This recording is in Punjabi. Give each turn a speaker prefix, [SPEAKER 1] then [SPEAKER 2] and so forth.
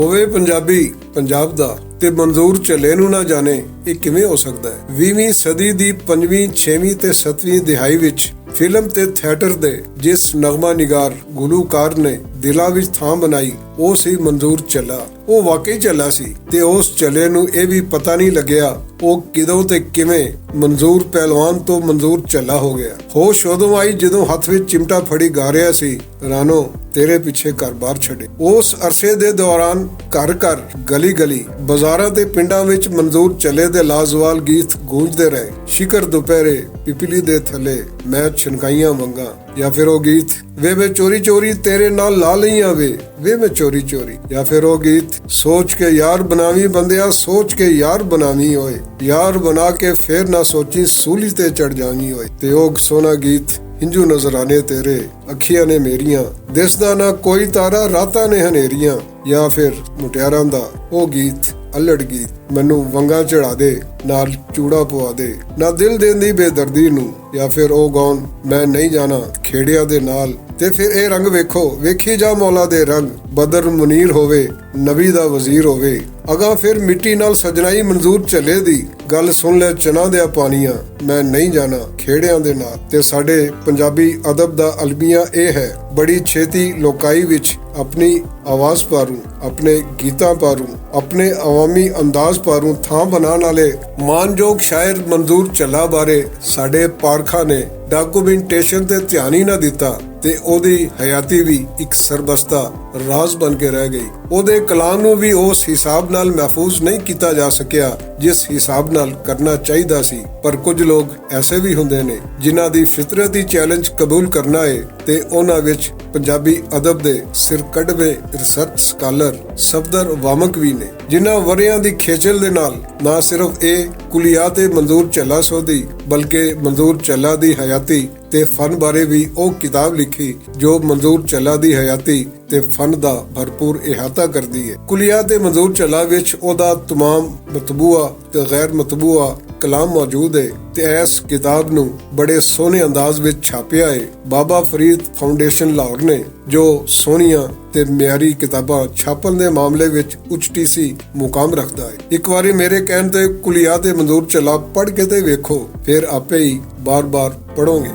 [SPEAKER 1] ਹੋਵੇ ਪੰਜਾਬੀ ਪੰਜਾਬ ਦਾ ਤੇ ਮਨਜ਼ੂਰ ਝੱਲੇ ਨੂੰ ਨਾ ਜਾਣੇ, ਇਹ ਕਿਵੇਂ ਹੋ ਸਕਦਾ ਹੈ। 20ਵੀਂ ਸਦੀ ਦੀ 5ਵੀਂ 6ਵੀਂ ਤੇ 7ਵੀਂ ਦਿਹਾਈ ਵਿੱਚ ਫਿਲਮ ਤੇ ਥੀਏਟਰ ਦੇ ਜਿਸ ਨਗਮਾ ਨਿਗਾਰ ਗੁਲੂਕਾਰ ਨੇ ਦਿਲਾਂ ਵਿੱਚ ਥਾਂ ਬਣਾਈ ਉਹ ਸੀ ਮਨਜ਼ੂਰ ਝੱਲਾ। ਉਹ ਵਾਕਈ ਝੱਲਾ ਸੀ ਤੇ ਉਸ ਝੱਲੇ ਨੂੰ ਇਹ ਵੀ ਪਤਾ ਨਹੀਂ ਲੱਗਿਆ ਉਹ ਕਿਦੋਂ ਤੇ ਕਿਵੇਂ ਮਨਜ਼ੂਰ ਪਹਿਲਵਾਨ ਤੋਂ ਮਨਜ਼ੂਰ ਝੱਲਾ ਹੋ ਗਿਆ। ਹੋਸ਼ ਉਦੋਂ ਆਈ ਜਦੋਂ ਹੱਥ ਵਿੱਚ ਚਿਮਟਾ ਫੜੀ ਗਾ ਰਿਹਾ ਸੀ, ਰਾਨੋ ਤੇਰੇ ਪਿੱਛੇ ਘਰ-ਬਾਰ ਛੱਡੇ। ਉਸ ਅਰਸੇ ਦੇ ਦੌਰਾਨ ਘਰ-ਘਰ, ਗਲੀ-ਗਲੀ, ਬਾਜ਼ਾਰਾਂ ਤੇ ਪਿੰਡਾਂ ਵਿੱਚ ਮਨਜ਼ੂਰ ਝੱਲੇ ਦੇ ਲਾਜ਼ਵਾਲ ਗੀਤ ਗੂੰਜਦੇ ਰਹੇ। ਸ਼ਿਕਰ ਦੁਪਹਿਰੇ ਪਿਪਲੀ ਦੇ ਥੱਲੇ ਮੈਂ ਛਨਕਾਈਆਂ ਵੰਗਾ, ਜਾਂ ਫਿਰ ਉਹ ਗੀਤ ਵੇ ਮੈਂ ਚੋਰੀ ਚੋਰੀ ਤੇਰੇ ਨਾਲ ਲਾ ਲਈਆਂ ਵੇ ਮੈਂ ਚੋਰੀ ਚੋਰੀ, ਜਾਂ ਫਿਰ ਉਹ ਗੀਤ ਸੋਚ ਕੇ ਯਾਰ ਬਣਾਵੀਂ ਬੰਦਿਆ, ਸੋਚ ਕੇ ਯਾਰ ਬਣਾਵੀਂ ਓਏ, ਯਾਰ ਬਣਾ ਕੇ ਫੇਰ ਨਾ ਸੋਚੀ ਸੂਲੀ ਤੇ ਚੜ ਜਾਵੀਂ ਓਏ। ਤੇ ਉਹ ਸੋਹਣਾ ਗੀਤ ਹਿੰਜੂ ਨਜ਼ਰਾਨੇ ਤੇਰੇ ਅੱਖੀਆਂ ਨੇ ਮੇਰੀਆਂ, ਦਿਸਦਾ ਨਾ ਕੋਈ ਤਾਰਾ ਰਾਤਾਂ ਨੇ ਹਨੇਰੀਆਂ, ਜਾਂ ਫਿਰ ਮੁਟਿਆਰਾਂ ਦਾ ਉਹ ਗੀਤ ਅਲੜ ਗੀਤ ਮੈਨੂੰ ਵੰਗਾ ਚੜਾ ਦੇ ਨਾਲ ਚੂੜਾ ਪਵਾ ਦੇ, ਨਾ ਦਿਲ ਦੇਂਦੀ ਬੇਦਰਦੀ ਨੂੰ, ਜਾਂ ਫਿਰ ਉਹ ਗਾਉਣ ਮੈਂ ਨਹੀਂ ਜਾਣਾ ਖੇੜਿਆਂ ਦੇ ਨਾਲ। ਤੇ ਫਿਰ ਇਹ ਰੰਗ ਵੇਖੋ ਵੇਖੀ ਜਾ ਮੌਲਾ ਦੇ ਰੰਗ, ਬਦਰ ਮੁਨੀਰ ਹੋਵੇ ਨਬੀ ਦਾ ਵਜ਼ੀਰ ਹੋਵੇ। ਅਗਾ ਫਿਰ ਮਿੱਟੀ ਨਾਲ ਸਜਣਾਈ ਮਨਜ਼ੂਰ ਝੱਲੇ ਦੀ ਗੱਲ ਸੁਣ ਲੈ ਚਨਾ ਦਿਆ ਪਾਣੀਆਂ, ਮੈਂ ਨਹੀਂ ਜਾਣਾ ਖੇੜਿਆਂ ਦੇ ਨਾਲ। ਤੇ ਸਾਡੇ ਪੰਜਾਬੀ ਅਦਬ ਦਾ ਅਲਮੀਆ ਇਹ ਹੈ, ਬੜੀ ਛੇਤੀ ਲੋਕਾਈ ਵਿੱਚ ਆਪਣੀ ਆਵਾਜ਼ ਪਾਰੂ, ਆਪਣੇ ਗੀਤਾਂ ਪਾਰੂ, ਆਪਣੇ ਅਵਾਮੀ ਅੰਦਾਜ਼ ਪਾਰੂ ਥਾਂ ਬਣਾਉਣ ਵਾਲੇ ਮਾਨਯੋਗ ਸ਼ਾਇਰ ਮਨਜ਼ੂਰ ਝੱਲਾ ਬਾਰੇ ਸਾਡੇ ਪਾਰਖਾਂ ਨੇ ਡਾਕੂਮੈਂਟੇਸ਼ਨ ਤੇ ਧਿਆਨ ਹੀ ਨਾ ਦਿੱਤਾ ਤੇ ਉਹਦੀ ਹਯਾਤੀ ਵੀ ਇੱਕ ਸਰਬਸਤਾ ਰਾਜ਼ ਬਣ ਕੇ ਰਹਿ ਗਈ। ਉਹਦੇ ਕਲਾਮ ਨੂੰ ਵੀ ਉਸ ਹਿਸਾਬ ਨਾਲ ਮਹਿਫੂਜ਼ ਨਹੀਂ ਕੀਤਾ ਜਾ ਸਕਿਆ ਜਿਸ ਹਿਸਾਬ ਨਾਲ ਕਰਨਾ ਚਾਹੀਦਾ ਸੀ। ਪਰ ਕੁਝ ਲੋਕ ਐਸੇ ਵੀ ਹੁੰਦੇ ਨੇ ਜਿਨ੍ਹਾਂ ਦੀ ਫਿਤਰਤੀ ਚੈਲੰਜ ਕਬੂਲ ਕਰਨਾ ਹੈ ਤੇ ਉਹਨਾਂ ਵਿੱਚ ਪੰਜਾਬੀ ਅਦਬ ਦੇ ਸਿਰਕੱਢਵੇਂ ਰਿਸਰਚ ਸਕਾਲਰ, ਸਫਦਰ, ਵਾਮਕ ਵੀ ਨੇ, ਜਿਨ੍ਹਾਂ ਵਰਿਆਂ ਦੀ ਖੇਚਲ ਦੇ ਨਾਲ ਨਾ ਸਿਰਫ ਇਹ ਕੁਲੀਆਤ ਮਨਜ਼ੂਰ ਝੱਲਾ ਸੋਧੀ ਬਲਕਿ ਮਨਜ਼ੂਰ ਝੱਲਾ ਦੀ ਹਯਾਤੀ ਤੇ ਫਨ ਬਾਰੇ ਵੀ ਉਹ ਕਿਤਾਬ ਲਿਖੀ ਜੋ ਮਨਜ਼ੂਰ ਝੱਲਾ ਦੀ ਹਯਾਤੀ ਤੇ ਫਨ ਦਾ ਭਰਪੂਰ ਇਹਾਤਾ ਕਰਦੀ ਹੈ। ਕੁਲੀਆਤ ਮਨਜ਼ੂਰ ਝੱਲਾ ਵਿੱਚ ਉਹਦਾ तमाम ਮਤਬੂਆ ਤੇ ਗੈਰ ਮਤਬੂਆ ਕਲਾਮ ਮੌਜੂਦ ਹੈ ਤੇ ਇਸ ਕਿਤਾਬ ਨੂੰ ਬੜੇ ਸੋਹਣੇ ਅੰਦਾਜ਼ ਵਿੱਚ ਛਾਪਿਆ ਹੈ ਬਾਬਾ ਫਰੀਦ ਫਾਊਂਡੇਸ਼ਨ ਲਾਹੌਰ ਨੇ, ਜੋ ਸੋਹਣੀਆਂ ਤੇ ਮਿਆਰੀ ਕਿਤਾਬਾਂ ਛਾਪਣ ਦੇ ਮਾਮਲੇ ਵਿੱਚ ਉੱਚੀ ਮੁਕਾਮ ਰੱਖਦਾ ਹੈ। ਇੱਕ ਵਾਰੀ ਮੇਰੇ ਕਹਿਣ ਤੇ ਕੁਲੀਆਤ ਮਨਜ਼ੂਰ ਝੱਲਾ ਪੜ੍ਹ ਕੇ ਤੇ ਵੇਖੋ, ਫਿਰ ਆਪੇ ਹੀ ਬਾਰ-ਬਾਰ ਪੜ੍ਹੋਗੇ।